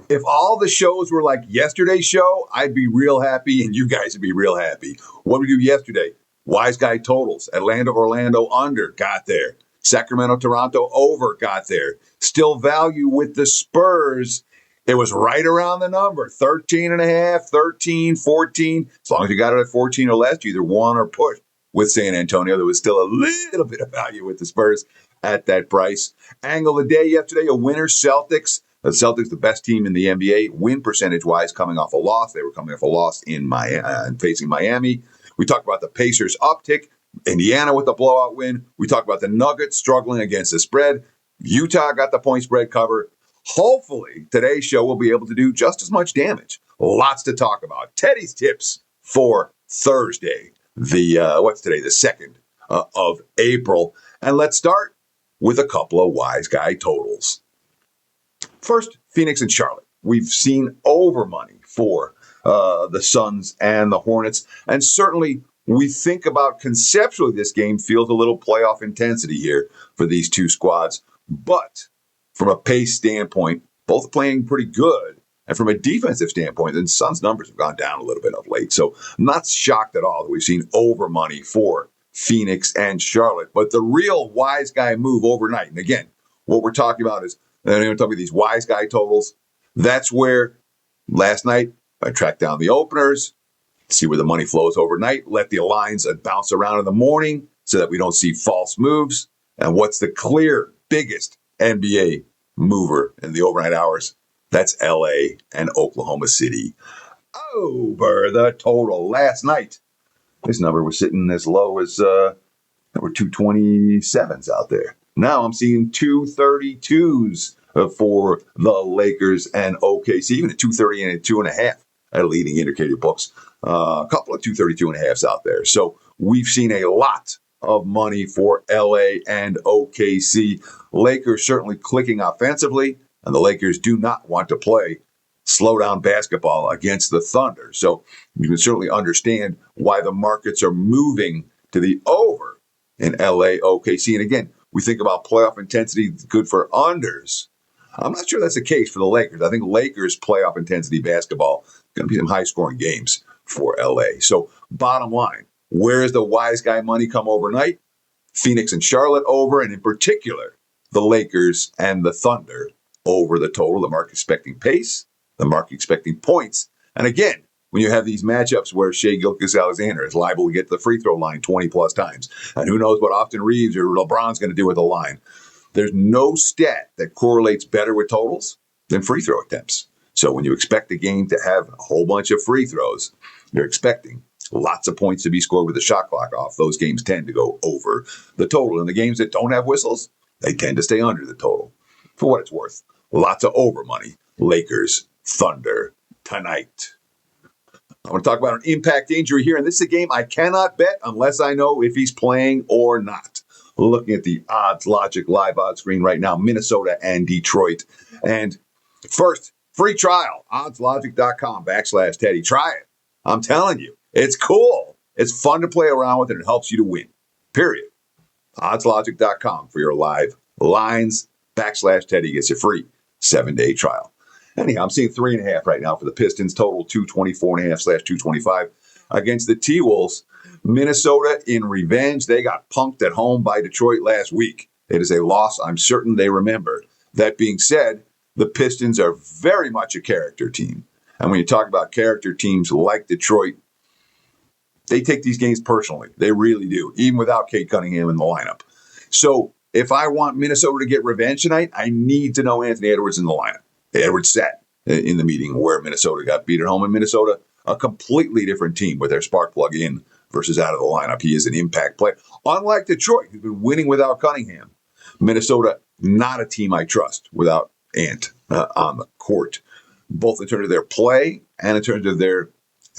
If all the shows were like yesterday's show, I'd be real happy and you guys would be real happy. What did we do yesterday? Wise guy totals. Atlanta, Orlando under, got there. Sacramento, Toronto over, got there. Still value with the Spurs. It was right around the number, 13 and a half, 13, 14. As long as you got it at 14 or less, you either won or pushed with San Antonio. There was still a little bit of value with the Spurs at that price. Angle of the day yesterday, a winner, Celtics. The Celtics, the best team in the NBA, win percentage-wise, coming off a loss. They were coming off a loss in Miami, facing Miami. We talked about the Pacers' uptick. Indiana with the blowout win. We talked about the Nuggets struggling against the spread. Utah got the point spread cover. Hopefully, today's show will be able to do just as much damage. Lots to talk about. Teddy's tips for Thursday. What's today? The 2nd of April. And let's start with a couple of wise guy totals. First, Phoenix and Charlotte. We've seen over money for the Suns and the Hornets. And certainly, we think about conceptually this game feels a little playoff intensity here for these two squads. But from a pace standpoint, both playing pretty good. And from a defensive standpoint, the Suns' numbers have gone down a little bit of late. So I'm not shocked at all that we've seen over money for Phoenix and Charlotte. But the real wise guy move overnight, and again, what we're talking about is, and I'm talking about these wise guy totals. That's where last night I tracked down the openers, see where the money flows overnight, let the lines bounce around in the morning so that we don't see false moves. And what's the clear biggest NBA mover in the overnight hours? That's LA and Oklahoma City. Over the total last night. This number was sitting as low as there were 227s out there. Now I'm seeing 232s for the Lakers and OKC, even a 230 and a 2.5 at leading indicator books. A couple of 232.5s out there. So we've seen a lot of money for LA and OKC. Lakers certainly clicking offensively, and the Lakers do not want to play slow down basketball against the Thunder. So you can certainly understand why the markets are moving to the over in LA, OKC. And again, we think about playoff intensity good for unders. I'm not sure that's the case for the Lakers. I think Lakers playoff intensity basketball going to be some high scoring games for LA. So bottom line, where is the wise guy money come overnight? Phoenix and Charlotte over, and in particular, the Lakers and the Thunder over the total. The market expecting pace, the market expecting points. And again, when you have these matchups where Shai Gilgeous-Alexander is liable to get to the free throw line 20 plus times, and who knows what Austin Reeves or LeBron's going to do with the line. There's no stat that correlates better with totals than free throw attempts. So when you expect a game to have a whole bunch of free throws, you're expecting lots of points to be scored with the shot clock off. Those games tend to go over the total. And the games that don't have whistles, they tend to stay under the total. For what it's worth, lots of over money. Lakers, Thunder, tonight. I want to talk about an impact injury here. And this is a game I cannot bet unless I know if he's playing or not. Looking at the Odds Logic live odds screen right now, Minnesota and Detroit. And first, free trial, oddslogic.com/Teddy. Try it. I'm telling you, it's cool. It's fun to play around with, and it helps you to win, period. Oddslogic.com for your live lines. /Teddy gets you free 7-day trial. Anyhow, I'm seeing 3.5 right now for the Pistons, total 224.5/225 against the T-Wolves. Minnesota in revenge. They got punked at home by Detroit last week. It is a loss I'm certain they remember. That being said, the Pistons are very much a character team. And when you talk about character teams like Detroit, they take these games personally. They really do, even without Cade Cunningham in the lineup. So if I want Minnesota to get revenge tonight, I need to know Anthony Edwards in the lineup. Edwards sat in the meeting where Minnesota got beat at home. In Minnesota, a completely different team with their spark plug in versus out of the lineup. He is an impact player. Unlike Detroit, who's been winning without Cunningham, Minnesota, not a team I trust without Ant on the court, both in terms of their play and in terms of their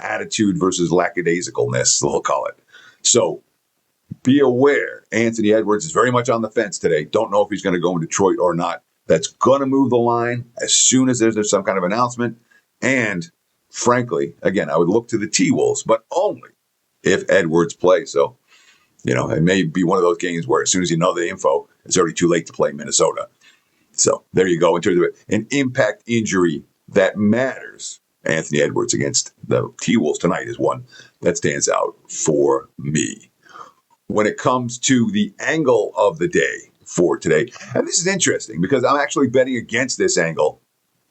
attitude versus lackadaisicalness, we'll call it. So be aware, Anthony Edwards is very much on the fence today. Don't know if he's going to go in Detroit or not. That's going to move the line as soon as there's some kind of announcement. And frankly, again, I would look to the T-Wolves, but only if Edwards plays. So, it may be one of those games where as soon as you know the info, it's already too late to play Minnesota. So there you go in terms of an impact injury that matters. Anthony Edwards against the T-Wolves tonight is one that stands out for me. When it comes to the angle of the day for today, and this is interesting because I'm actually betting against this angle.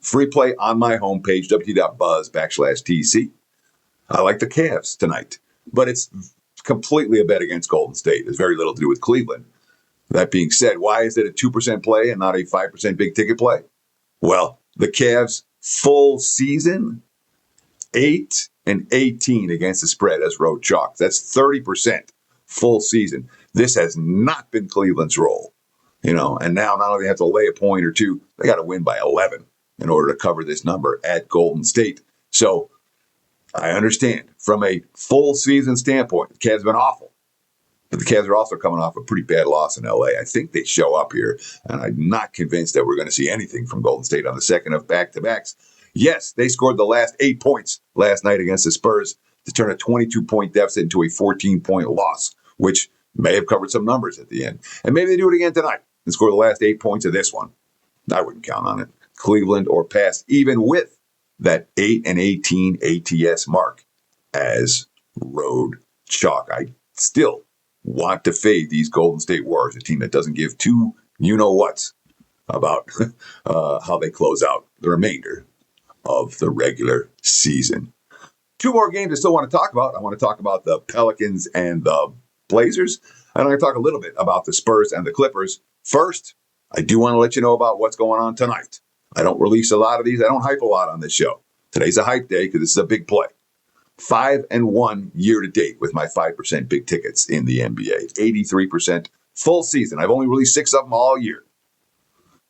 Free play on my homepage, wt.buzz/TC. I like the Cavs tonight, but it's completely a bet against Golden State. There's very little to do with Cleveland. That being said, why is it a 2% play and not a 5% big ticket play? Well, the Cavs full season, 8-18 against the spread as road chalk. That's 30% full season. This has not been Cleveland's role, and now not only have to lay a point or two, they got to win by 11 in order to cover this number at Golden State. So I understand from a full season standpoint, the Cavs have been awful. But the Cavs are also coming off a pretty bad loss in LA. I think they show up here, and I'm not convinced that we're going to see anything from Golden State on the second of back-to-backs. Yes, they scored the last 8 points last night against the Spurs to turn a 22-point deficit into a 14-point loss, which may have covered some numbers at the end. And maybe they do it again tonight and score the last 8 points of this one. I wouldn't count on it. Cleveland or pass, even with that 8-18 ATS mark as road chalk. I still want to fade these Golden State Warriors, a team that doesn't give two you-know-whats about how they close out the remainder of the regular season. 2 more games I still want to talk about. I want to talk about the Pelicans and the Blazers. And I'm going to talk a little bit about the Spurs and the Clippers. First, I do want to let you know about what's going on tonight. I don't release a lot of these. I don't hype a lot on this show. Today's a hype day because this is a big play. 5-1 year to date with my 5% big tickets in the NBA. 83% full season. I've only released 6 of them all year.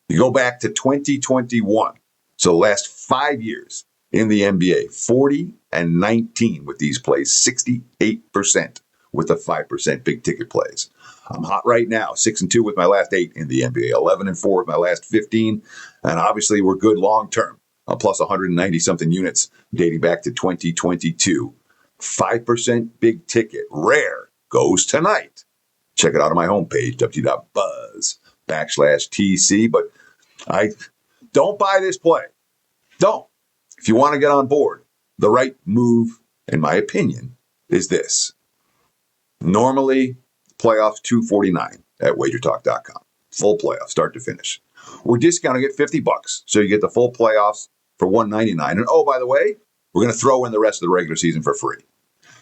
You go back to 2021. So the last 5 years in the NBA, 40-19 with these plays, 68% with the 5% big ticket plays. I'm hot right now, 6-2 with my last 8 in the NBA, 11-4 with my last 15, and obviously we're good long term. Plus 190 something units dating back to 2022. 5% big ticket, rare, goes tonight. Check it out on my homepage, wt.buzz/TC. But I don't buy this play. Don't. If you want to get on board, the right move, in my opinion, is this. Normally, playoffs $249 at WagerTalk.com. Full playoff, start to finish. We're discounting it $50, so you get the full playoffs for $199. And oh, by the way, we're going to throw in the rest of the regular season for free.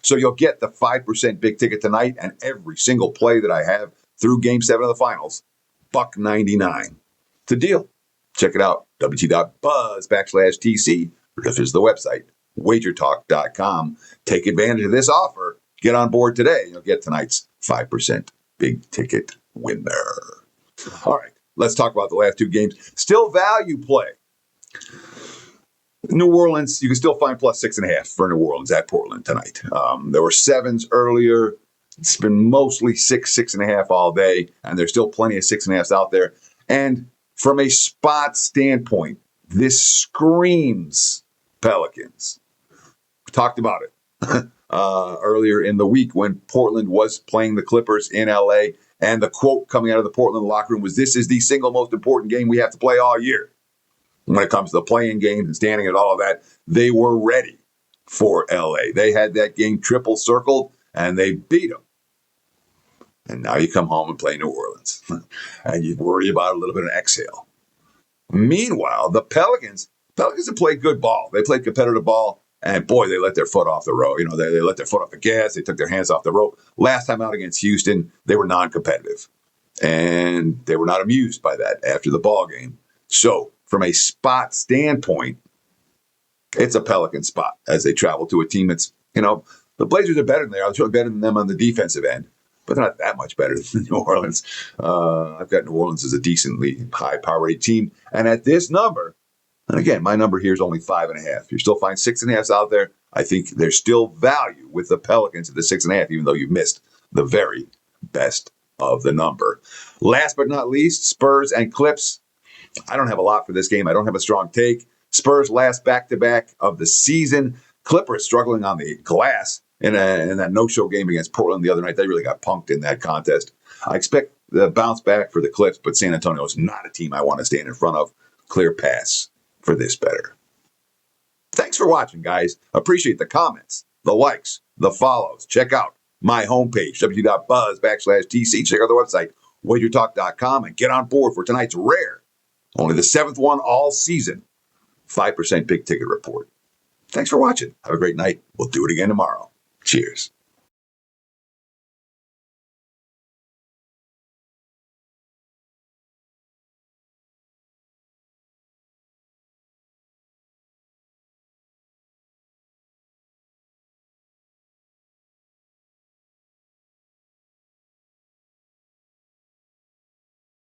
So you'll get the 5% big ticket tonight and every single play that I have through Game 7 of the Finals, $1.99. It's a deal. Check it out, wt.buzz/TC, or if it's the website, WagerTalk.com. Take advantage of this offer. Get on board today. You'll get tonight's 5% big ticket winner. All right, let's talk about the last 2 games. Still value play. New Orleans, you can still find plus 6.5 for New Orleans at Portland tonight. There were 7s earlier. It's been mostly 6.5 all day, and there's still plenty of 6.5s out there. And from a spot standpoint, this screams Pelicans. We talked about it earlier in the week when Portland was playing the Clippers in LA, and the quote coming out of the Portland locker room was, "This is the single most important game we have to play all year." When it comes to the playing games and standing at all of that, they were ready for LA. They had that game triple circled, and they beat them. And now you come home and play New Orleans, and you worry about a little bit of exhale. Meanwhile, the Pelicans have played good ball. They played competitive ball, and boy, they let their foot off the rope. They let their foot off the gas. They took their hands off the rope. Last time out against Houston, they were non-competitive, and they were not amused by that after the ball game. So, from a spot standpoint, it's a Pelican spot as they travel to a team that's, the Blazers are better than they are. They're better than them on the defensive end, but they're not that much better than New Orleans. I've got New Orleans as a decently high power rate team. And at this number, and again, my number here is only 5.5. You still find 6.5s out there. I think there's still value with the Pelicans at the 6.5, even though you've missed the very best of the number. Last but not least, Spurs and Clips. I don't have a lot for this game. I don't have a strong take. Spurs last back-to-back of the season. Clippers struggling on the glass in that no-show game against Portland the other night. They really got punked in that contest. I expect the bounce back for the Clips, but San Antonio is not a team I want to stand in front of. Clear pass for this better. for watching, guys. Appreciate the comments, the likes, the follows. Check out my homepage, www.buzz.com/TC. Check out the website, WagerTalk.com, and get on board for tonight's rare, only the 7th one all season, 5% big ticket report. Thanks for watching. Have a great night. We'll do it again tomorrow. Cheers.